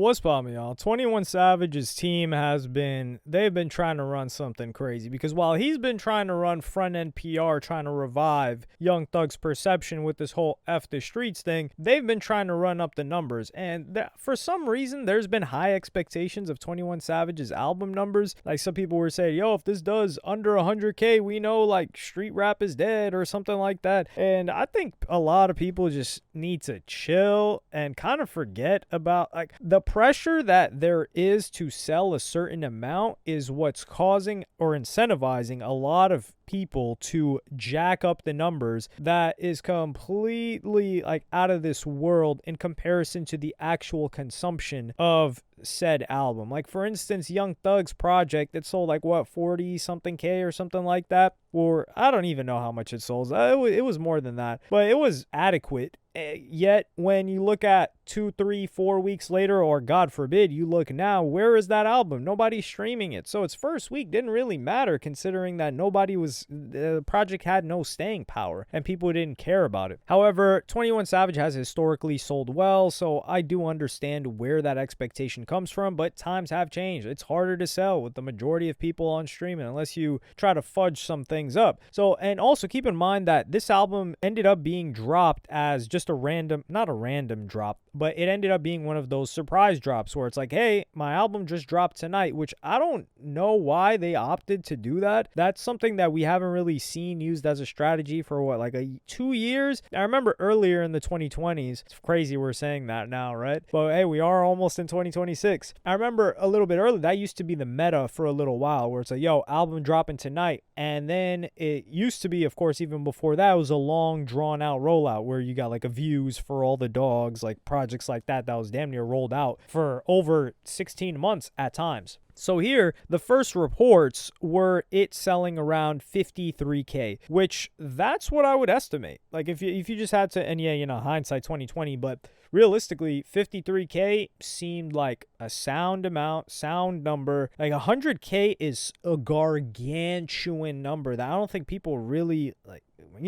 What's poppin', y'all? 21 Savage's team they've been trying to run something crazy because while he's been trying to run front end PR, trying to revive Young Thug's perception with this whole F the streets thing, they've been trying to run up the numbers. And for some reason, there's been high expectations of 21 Savage's album numbers. Like some people were saying, yo, if this does under 100K, we know like street rap is dead or something like that. And I think a lot of people just need to chill and kind of forget about like the pressure that there is to sell a certain amount is what's causing or incentivizing a lot of people to jack up the numbers that is completely like out of this world in comparison to the actual consumption of said album. Like for instance, Young Thug's project, it sold like what, 40 something K or something like that, or I don't even know how much it sold. It was more than that, but it was adequate. Yet when you look at 2, 3, 4 weeks later, or God forbid you look now, where is that album? Nobody's streaming it. So its first week didn't really matter considering that the project had no staying power and people didn't care about it. However, 21 Savage has historically sold well, so I do understand where that expectation comes from, but times have changed. It's harder to sell with the majority of people on streaming unless you try to fudge some things up. So, and also keep in mind that this album ended up being dropped as just not a random drop, but it ended up being one of those surprise drops where it's like, hey, my album just dropped tonight, which I don't know why they opted to do that. That's something that we haven't really seen used as a strategy for what, like 2 years? I remember earlier in the 2020s, it's crazy we're saying that now, right? But hey, we are almost in 2026. I remember a little bit earlier, that used to be the meta for a little while where it's like, yo, album dropping tonight. And then it used to be, of course, even before that, it was a long drawn out rollout where you got like a views for all the dogs, like projects like that was damn near rolled out for over 16 months at times. So here, the first reports were it selling around 53K, which that's what I would estimate. Like if you just had to, and yeah, hindsight 2020, but realistically, 53K seemed like a sound number. Like 100K is a gargantuan number that I don't think people really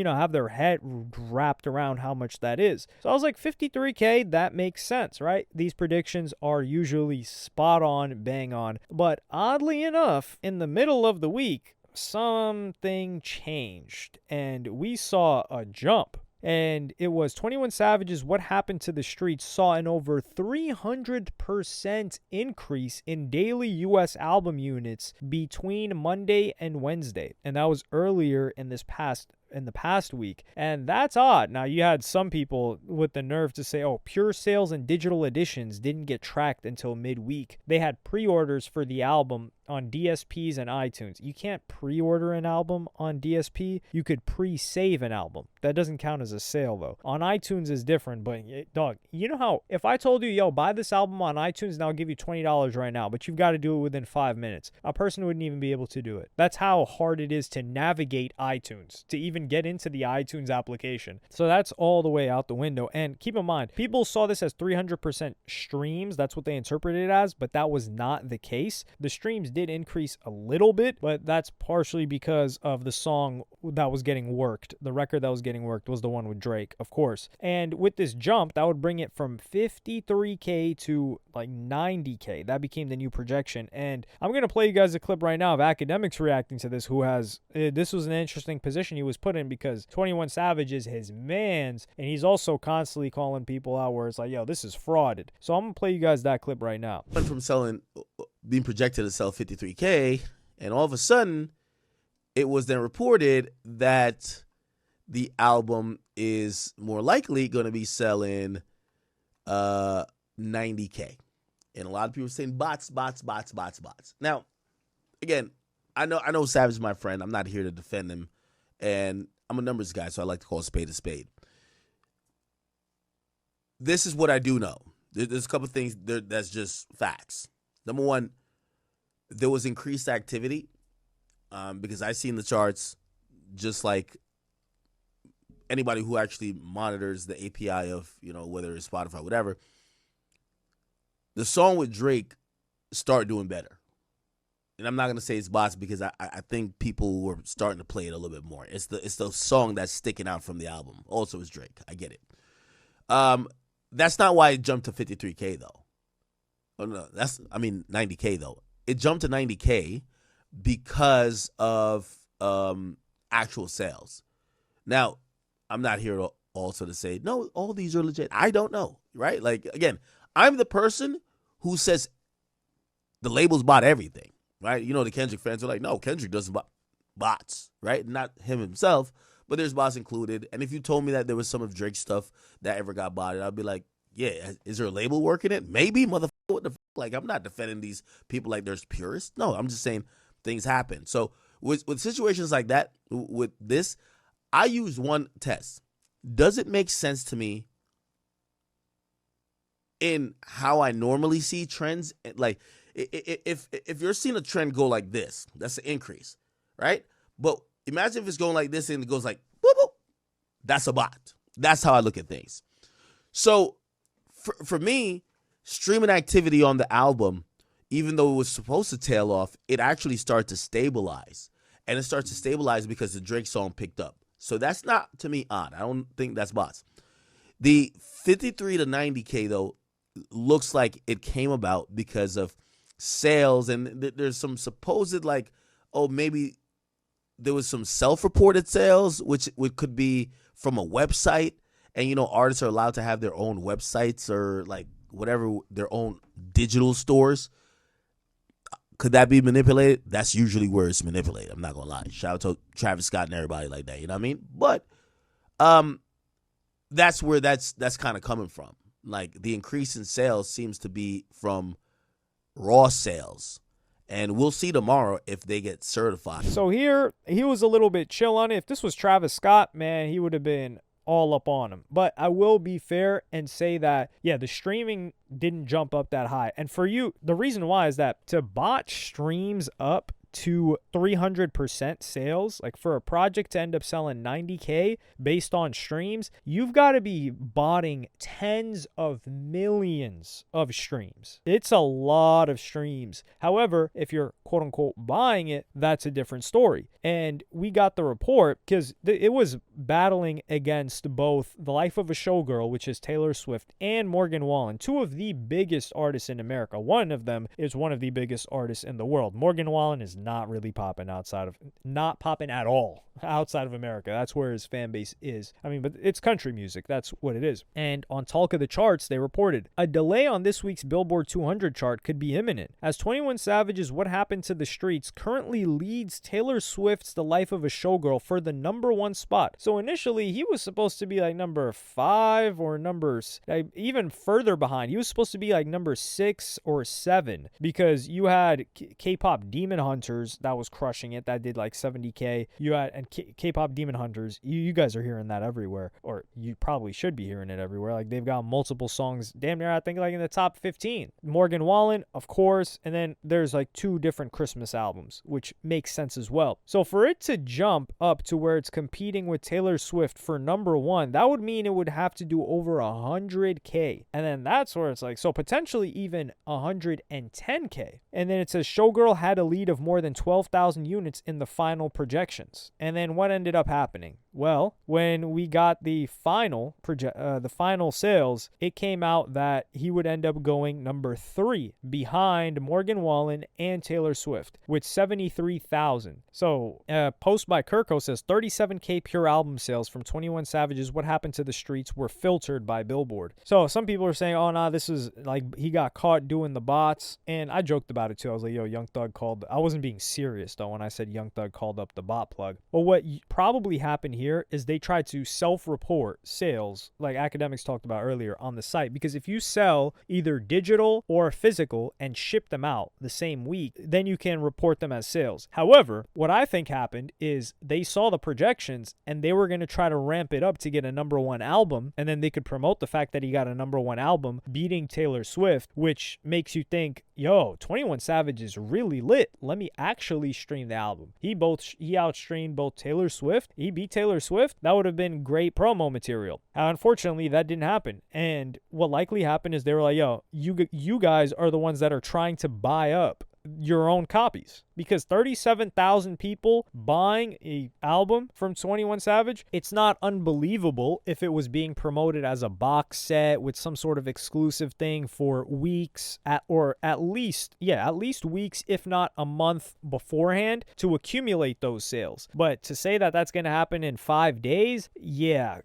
have their head wrapped around how much that is. So I was like, 53K, that makes sense, right? These predictions are usually spot on, bang on. But oddly enough, in the middle of the week, something changed and we saw a jump. And it was 21 Savage's What Happened to the Streets saw an over 300% increase in daily U.S. album units between Monday and Wednesday. And that was earlier in the past week. And that's odd. Now, you had some people with the nerve to say, oh, pure sales and digital editions didn't get tracked until midweek. They had pre-orders for the album on DSPs and iTunes. You can't pre-order an album on DSP. You could pre-save an album. That doesn't count as a sale, though. On iTunes is different, but dog, you know how if I told you, yo, buy this album on iTunes and I'll give you $20 right now, but you've got to do it within 5 minutes. A person wouldn't even be able to do it. That's how hard it is to navigate iTunes, to even get into the iTunes application. So that's all the way out the window. And keep in mind, people saw this as 300% streams. That's what they interpreted it as, but that was not the case. The streams did increase a little bit, but that's partially because of the song that was getting worked. The record that was getting worked was the one with Drake, of course. And with this jump, that would bring it from 53K to like 90K. That became the new projection. And I'm going to play you guys a clip right now of Academics reacting to this, this was an interesting position he was put in because 21 Savage is his mans, and he's also constantly calling people out where it's like, yo, this is frauded. So I'm going to play you guys that clip right now. Went from being projected to sell 53K, and all of a sudden, it was then reported that the album is more likely going to be selling 90K. And a lot of people are saying bots. Now, again, I know Savage is my friend. I'm not here to defend him. And I'm a numbers guy, so I like to call a spade a spade. This is what I do know. There's a couple of things that's just facts. Number one, there was increased activity because I seen the charts just like anybody who actually monitors the API of, whether it's Spotify, whatever. The song with Drake started doing better. And I'm not going to say it's bots because I think people were starting to play it a little bit more. It's the song that's sticking out from the album. Also, it's Drake. I get it. That's not why it jumped to 53K, though. Oh no, 90K though. It jumped to 90K because of actual sales. Now, I'm not here to also to say no, all these are legit. I don't know, right? Like again, I'm the person who says the labels bought everything, right? You know, the Kendrick fans are like, no, Kendrick doesn't buy bots, right? Not him himself, but there's bots included. And if you told me that there was some of Drake's stuff that ever got botted, I'd be like, yeah, is there a label working it? Maybe, motherfucker. What the fuck? Like, I'm not defending these people like there's purists. No, I'm just saying things happen. So with situations like that, with this, I use one test. Does it make sense to me in how I normally see trends? Like, if you're seeing a trend go like this, that's an increase, right? But imagine if it's going like this and it goes like, boop, boop. That's a bot. That's how I look at things. So for me, streaming activity on the album, even though it was supposed to tail off, it actually started to stabilize. And it starts to stabilize because the Drake song picked up. So that's not, to me, odd. I don't think that's bots. The 53 to 90K, though, looks like it came about because of sales. And there's some supposed, like, oh, maybe there was some self-reported sales, which could be from a website. And, you know, artists are allowed to have their own websites or, like, whatever, their own digital stores. Could that be manipulated? That's usually where it's manipulated. I'm not going to lie. Shout out to Travis Scott and everybody like that. You know what I mean? But that's where that's kind of coming from. Like, the increase in sales seems to be from raw sales. And we'll see tomorrow if they get certified. So here, he was a little bit chill on it. If this was Travis Scott, man, he would have been all up on him. But I will be fair and say that, yeah, the streaming didn't jump up that high. And for you, the reason why is that to botch streams up to 300% sales, like for a project to end up selling 90K based on streams, you've got to be botting tens of millions of streams. It's a lot of streams. However, if you're quote unquote buying it, that's a different story. And we got the report because it was battling against both The Life of a Showgirl, which is Taylor Swift, and Morgan Wallen, two of the biggest artists in America. One of them is one of the biggest artists in the world. Morgan Wallen is not really popping not popping at all outside of America. That's where his fan base is. I mean, but it's country music. That's what it is. And on Talk of the Charts, they reported a delay on this week's Billboard 200 chart could be imminent, as 21 Savage's What Happened to the Streets currently leads Taylor Swift's The Life of a Showgirl for the #1 spot. So initially, he was supposed to be like number 5 or even further behind. He was supposed to be like number 6 or 7 because you had K-pop Demon Hunters that was crushing it. That did like 70K. You had and K-pop Demon Hunters. You guys are hearing that everywhere, or you probably should be hearing it everywhere. Like they've got multiple songs, damn near I think like in the top 15. Morgan Wallen, of course, and then there's like 2 different Christmas albums, which makes sense as well. So for it to jump up to where it's competing with Taylor Swift for #1, that would mean it would have to do over 100K, and then that's where it's like, so potentially even 110K. And then it says Showgirl had a lead of more than 12,000 units in the final projections. And then what ended up happening? Well, when we got the final sales, it came out that he would end up going number 3 behind Morgan Wallen and Taylor Swift with 73,000. So a post by Kirko says 37K pure album sales from 21 Savage's What Happened to the Streets were filtered by Billboard. So some people are saying, oh no, this is like he got caught doing the bots. And I joked about it too. I was like, yo, Young Thug called. I wasn't being serious though when I said Young Thug called up the bot plug. But what probably happened here is they tried to self-report sales, like academics talked about earlier, on the site. Because if you sell either digital or physical and ship them out the same week, then you can report them as sales. However, what I think happened is they saw the projections and they were going to try to ramp it up to get a #1 album, and then they could promote the fact that he got a #1 album beating Taylor Swift, which makes you think, yo, 21 Savage is really lit. Let me actually stream the album. He outstreamed both Taylor Swift. He beat Taylor Swift. That would have been great promo material. Unfortunately, that didn't happen. And what likely happened is they were like, yo, you guys are the ones that are trying to buy up your own copies, because 37,000 people buying a album from 21 Savage, it's not unbelievable if it was being promoted as a box set with some sort of exclusive thing for weeks at least weeks, if not a month beforehand, to accumulate those sales. But to say that that's going to happen in 5 days, yeah,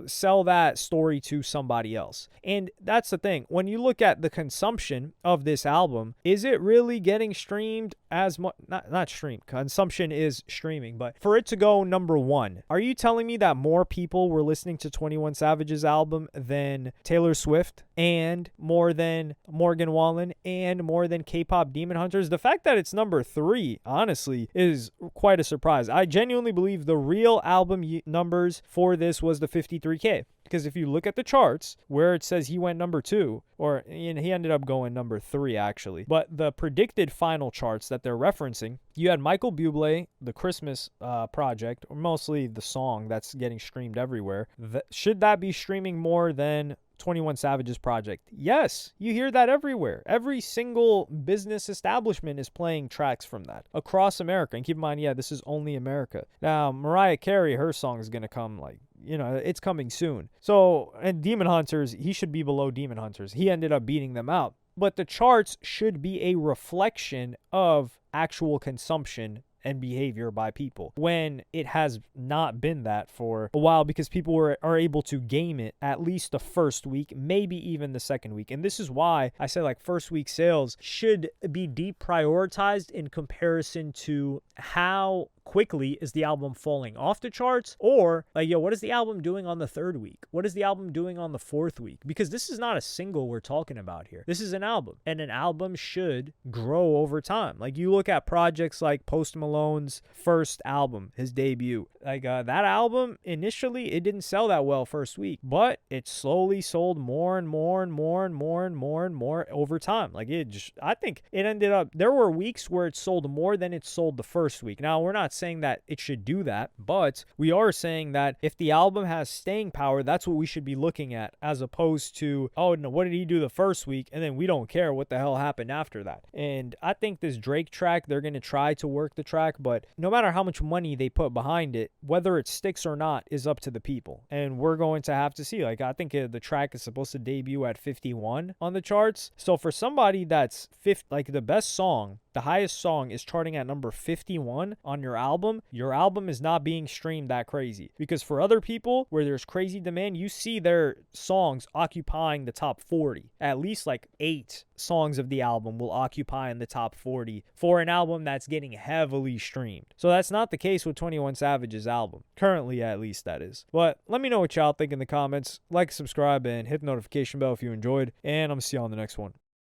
sell that story to somebody else. And that's the thing. When you look at the consumption of this album, is it really getting streamed as much? Not streamed. Consumption is streaming, but for it to go number one, are you telling me that more people were listening to 21 Savage's album than Taylor Swift, and more than Morgan Wallen, and more than K-pop Demon Hunters? The fact that it's number 3, honestly, is quite a surprise. I genuinely believe the real album numbers for this was the 53K. Because if you look at the charts where it says he went number 2, or he ended up going number 3 actually, but the predicted final charts that they're referencing, you had Michael Bublé, the Christmas project, or mostly the song that's getting streamed everywhere. Should that be streaming more than 21 Savage's project? Yes, you hear that everywhere. Every single business establishment is playing tracks from that across America. And keep in mind, yeah, this is only America. Now, Mariah Carey, her song is going to come it's coming soon. So, and Demon Hunters, he should be below Demon Hunters. He ended up beating them out. But the charts should be a reflection of actual consumption and behavior by people, when it has not been that for a while, because people are able to game it at least the first week, maybe even the second week. And this is why I say first week sales should be deprioritized in comparison to how quickly is the album falling off the charts, or what is the album doing on the 3rd week? What is the album doing on the 4th week? Because this is not a single we're talking about here. This is an album, and an album should grow over time. You look at projects like Post Malone's first album, his debut. That album, initially, it didn't sell that well first week, but it slowly sold more and more and more and more and more and more over time. I think it ended up, there were weeks where it sold more than it sold the first week. Now, we're not saying that it should do that, but we are saying that if the album has staying power, that's what we should be looking at, as opposed to, oh no, what did he do the first week, and then we don't care what the hell happened after that. And I think this Drake track, they're going to try to work the track, but no matter how much money they put behind it, whether it sticks or not is up to the people, and we're going to have to see. I think the track is supposed to debut at 51 on the charts, so for somebody that's the best song, the highest song is charting at number 51 on your album is not being streamed that crazy. Because for other people where there's crazy demand, you see their songs occupying the top 40. At least 8 songs of the album will occupy in the top 40 for an album that's getting heavily streamed. So that's not the case with 21 Savage's album. Currently, at least, that is. But let me know what y'all think in the comments. Like, subscribe, and hit the notification bell if you enjoyed. And I'm going to see you on the next one.